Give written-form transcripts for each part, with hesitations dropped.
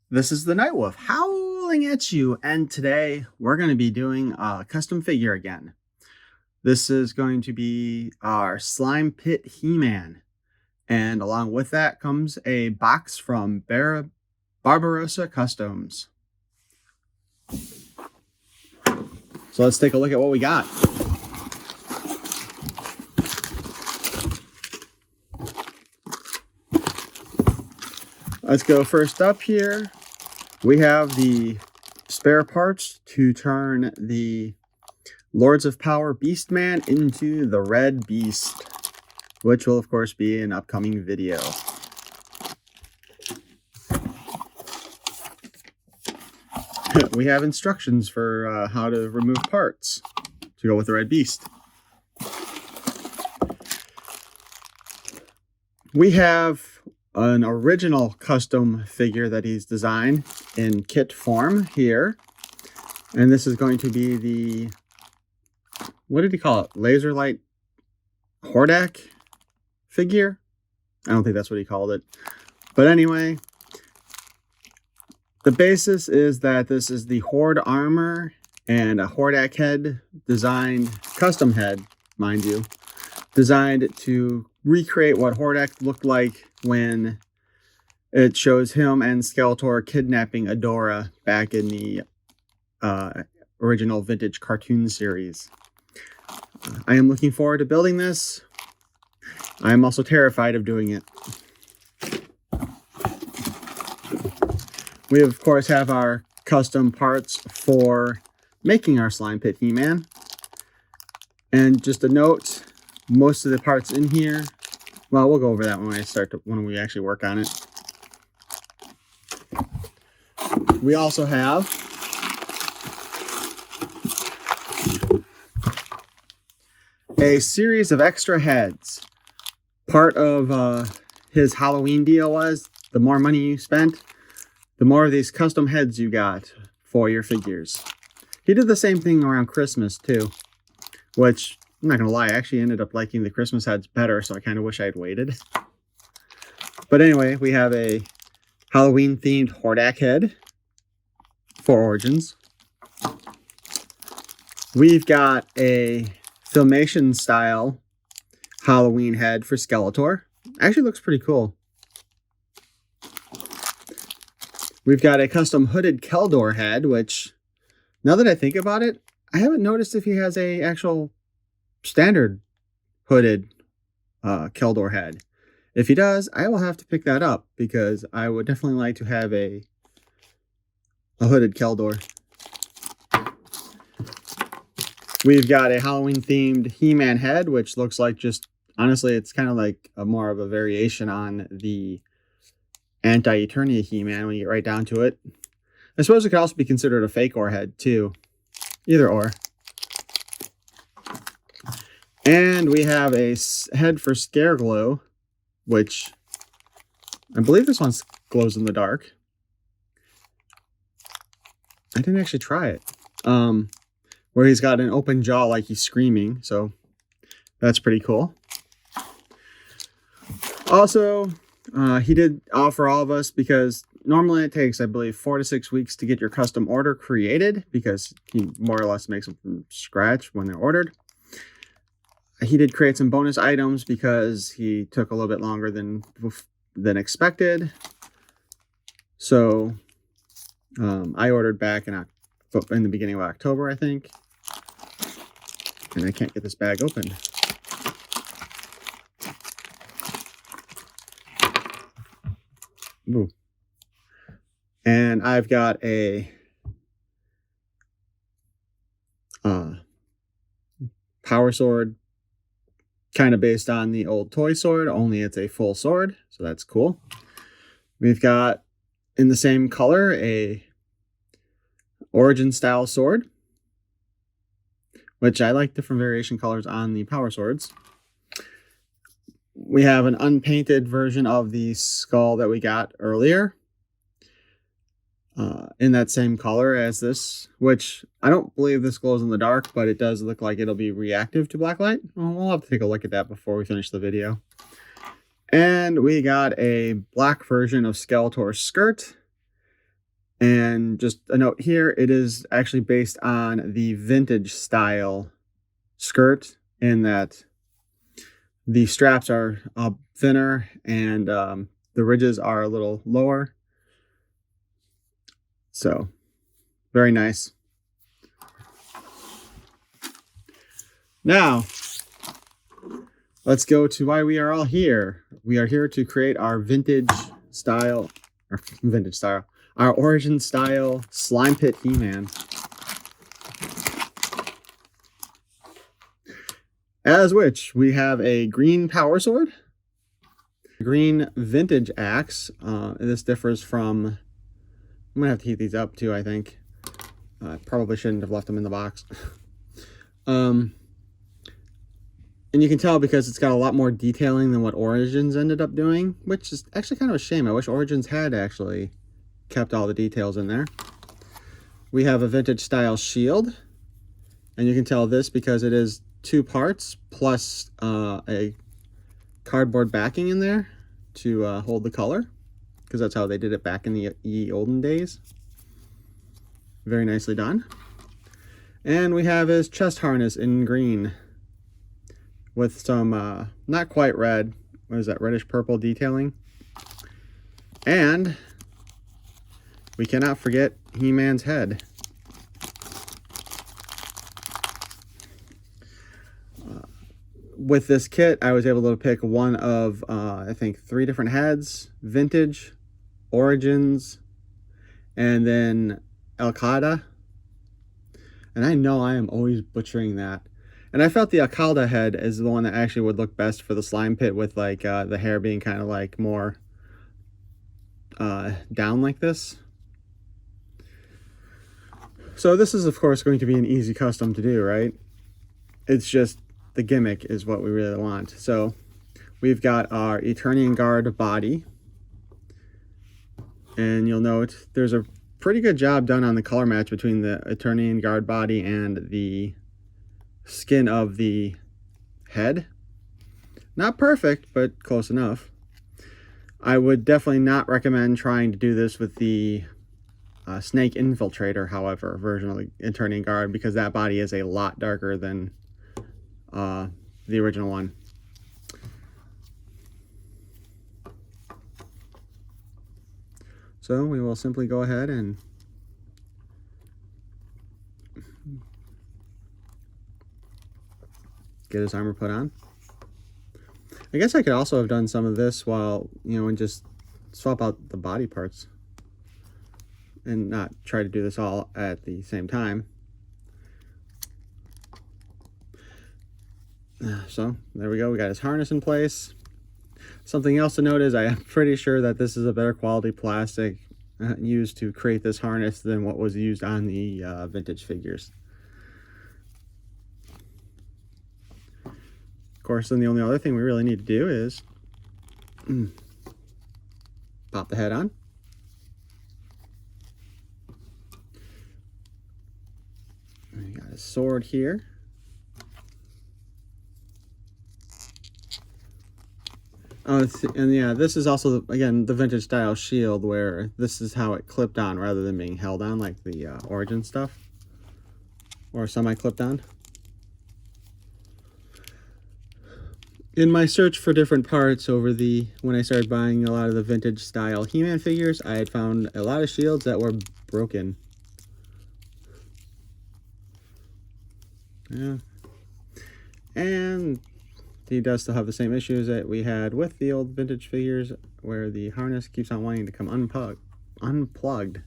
This is the Nightwolf howling at you, and today we're going to be doing a custom figure again. This is going to be our Slime Pit He-Man, and along with that comes a box from Barbarossa Customs. So let's take a look at what we got. Let's go first up here. We have the spare parts to turn the Lords of Power Beastman into the Red Beast, which will of course be an upcoming video. We have instructions for how to remove parts to go with the Red Beast. We have an original custom figure that he's designed in kit form here. And this is going to be the, what did he call it? Laser light Hordak figure? I don't think that's what he called it. But anyway, the basis is that this is the Horde armor and a Hordak head designed, custom head, mind you, designed to recreate what Hordak looked like when it shows him and Skeletor kidnapping Adora back in the original vintage cartoon series. I am looking forward to building this. I am also terrified of doing it. We of course have our custom parts for making our Slime Pit He-Man. And just a note, most of the parts in here, well, we'll go over that when we actually work on it. We also have a series of extra heads. Part of his Halloween deal was the more money you spent, the more of these custom heads you got for your figures. He did the same thing around Christmas too, which I'm not going to lie, I actually ended up liking the Christmas heads better, so I kind of wish I had waited. But anyway, we have a Halloween-themed Hordak head for Origins. We've got a Filmation-style Halloween head for Skeletor. Actually looks pretty cool. We've got a custom hooded Keldor head, which, now that I think about it, I haven't noticed if he has a actual standard hooded Keldor head. If he does, I will have to pick that up because I would definitely like to have a hooded Keldor. We've got a Halloween themed He-Man head, which looks like just, honestly, it's kind of like more of a variation on the Anti-Eternia He-Man when you get right down to it. I suppose it could also be considered a fake ore head too. Either or. And we have a head for Scareglow, which I believe this one glows in the dark. I didn't actually try it. Where he's got an open jaw like he's screaming, so that's pretty cool. Also, he did offer all of us, because normally it takes, I believe, 4 to 6 weeks to get your custom order created, because he more or less makes them from scratch when they're ordered. He did create some bonus items because he took a little bit longer than expected. So I ordered back in the beginning of October, I think. And I can't get this bag open. Ooh. And I've got a power sword, kind of based on the old toy sword, only it's a full sword, so that's cool. We've got, in the same color, a Origin style sword, which I like different variation colors on the power swords. We have an unpainted version of the skull that we got earlier, in that same color as this, which I don't believe this glows in the dark, but it does look like it'll be reactive to black light. Well, we'll have to take a look at that before we finish the video. And we got a black version of Skeletor's skirt, And just a note here, it is actually based on the vintage style skirt in that the straps are thinner and the ridges are a little lower. So very nice. Now, let's go to why we are all here. We are here to create our our origin style slime pit He-Man. As which, we have a green power sword, green vintage axe. This differs from, I'm gonna have to heat these up too, I think. I probably shouldn't have left them in the box. And you can tell because it's got a lot more detailing than what Origins ended up doing, which is actually kind of a shame. I wish Origins had actually kept all the details in there. We have a vintage style shield, and you can tell this because it is 2 parts plus a cardboard backing in there to hold the color, because that's how they did it back in the olden days. Very nicely done. And we have his chest harness in green with some not quite red, what is that, reddish purple detailing. And we cannot forget He-Man's head. With this kit, I was able to pick one of, I think, 3 different heads: Vintage, Origins, and then Alcada. And I know I am always butchering that. And I felt the Alcalde head is the one that actually would look best for the slime pit, with like the hair being kind of like more down like this. So this is of course going to be an easy custom to do, right? It's just the gimmick is what we really want. So we've got our Eternian Guard body. And you'll note there's a pretty good job done on the color match between the Eternian Guard body and the skin of the head. Not perfect, but close enough. I would definitely not recommend trying to do this with the Snake Infiltrator, however, version of the Eternian Guard, because that body is a lot darker than the original one. So we will simply go ahead and get his armor put on. I guess I could also have done some of this while, and just swap out the body parts and not try to do this all at the same time. So there we go, we got his harness in place. Something else to note is I am pretty sure that this is a better quality plastic used to create this harness than what was used on the vintage figures. Of course, then the only other thing we really need to do is pop the head on. We got his sword here. Oh, and yeah, this is also, again, the vintage style shield, where this is how it clipped on rather than being held on like the Origin stuff, or semi-clipped on. In my search for different parts when I started buying a lot of the vintage style He-Man figures, I had found a lot of shields that were broken. Yeah. And he does still have the same issues that we had with the old vintage figures, where the harness keeps on wanting to come unplugged.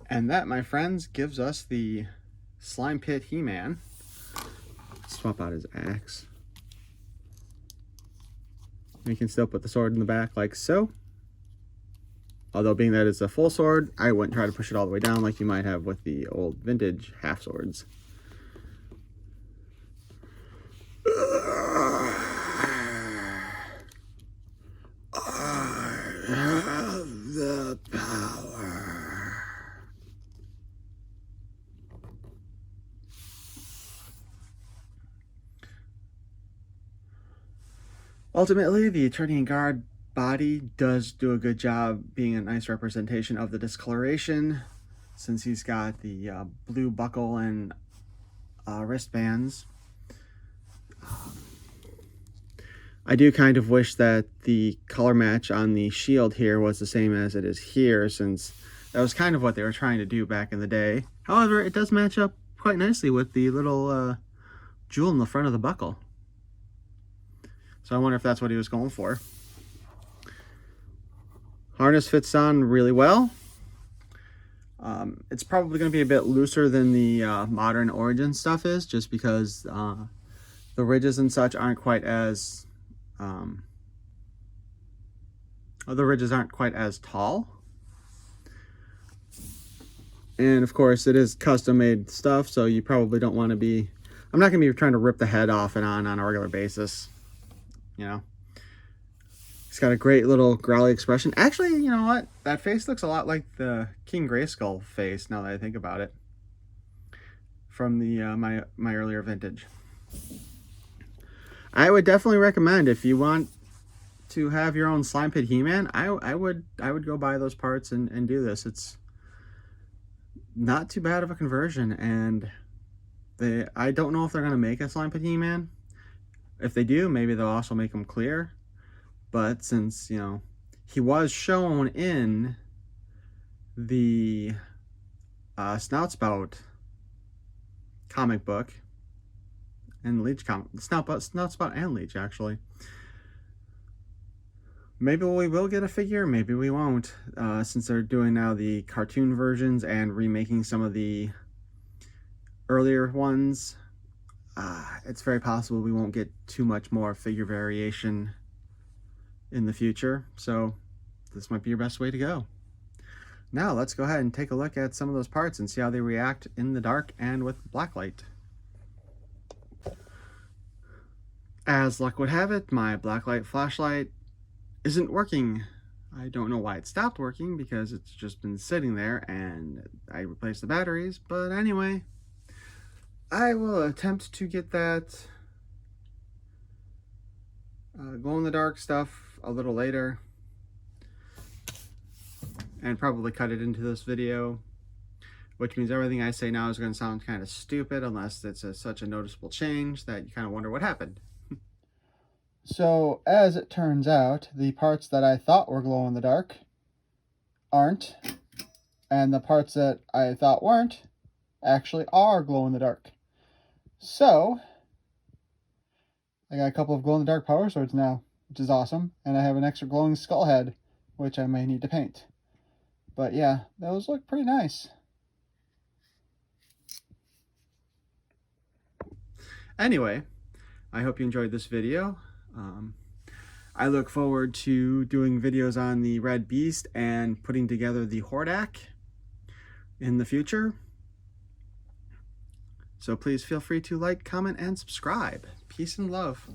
And that, my friends, gives us the Slime Pit He-Man. Swap out his axe. We can still put the sword in the back like so. Although being that it's a full sword, I wouldn't try to push it all the way down like you might have with the old vintage half swords. I have the power. Ultimately, the attorney and guard body does do a good job being a nice representation of the discoloration, since he's got the blue buckle and wristbands. I do kind of wish that the color match on the shield here was the same as it is here, since that was kind of what they were trying to do back in the day. However, it does match up quite nicely with the little jewel in the front of the buckle. So I wonder if that's what he was going for. Harness fits on really well. It's probably going to be a bit looser than the modern Origin stuff is, just because the ridges and such aren't quite as tall. And of course, it is custom made stuff, so you probably don't want to be... I'm not going to be trying to rip the head off and on a regular basis, you know. He's got a great little growly expression. Actually, you know what? That face looks a lot like the King Grayskull face, now that I think about it, from the my earlier vintage. I would definitely recommend, if you want to have your own Slime Pit He-Man, I would go buy those parts and do this. It's not too bad of a conversion, and I don't know if they're going to make a Slime Pit He-Man. If they do, maybe they'll also make them clear. But since, you know, he was shown in the Snout Spout comic book, and Leech comic, Snout Spout and Leech, actually. Maybe we will get a figure, maybe we won't, since they're doing now the cartoon versions and remaking some of the earlier ones. It's very possible we won't get too much more figure variation in the future, so this might be your best way to go. Now let's go ahead and take a look at some of those parts and see how they react in the dark and with blacklight. As luck would have it, my blacklight flashlight isn't working. I don't know why it stopped working, because it's just been sitting there and I replaced the batteries, but anyway, I will attempt to get that glow-in-the-dark stuff a little later and probably cut it into this video, which means everything I say now is going to sound kind of stupid unless it's such a noticeable change that you kind of wonder what happened. So, as it turns out, the parts that I thought were glow-in-the-dark aren't, and the parts that I thought weren't actually are glow-in-the-dark. So, I got a couple of glow-in-the-dark power swords now, which is awesome, and I have an extra glowing skull head, which I may need to paint. But yeah, those look pretty nice. Anyway, I hope you enjoyed this video. I look forward to doing videos on the Red Beast and putting together the Hordak in the future. So please feel free to like, comment, and subscribe. Peace and love.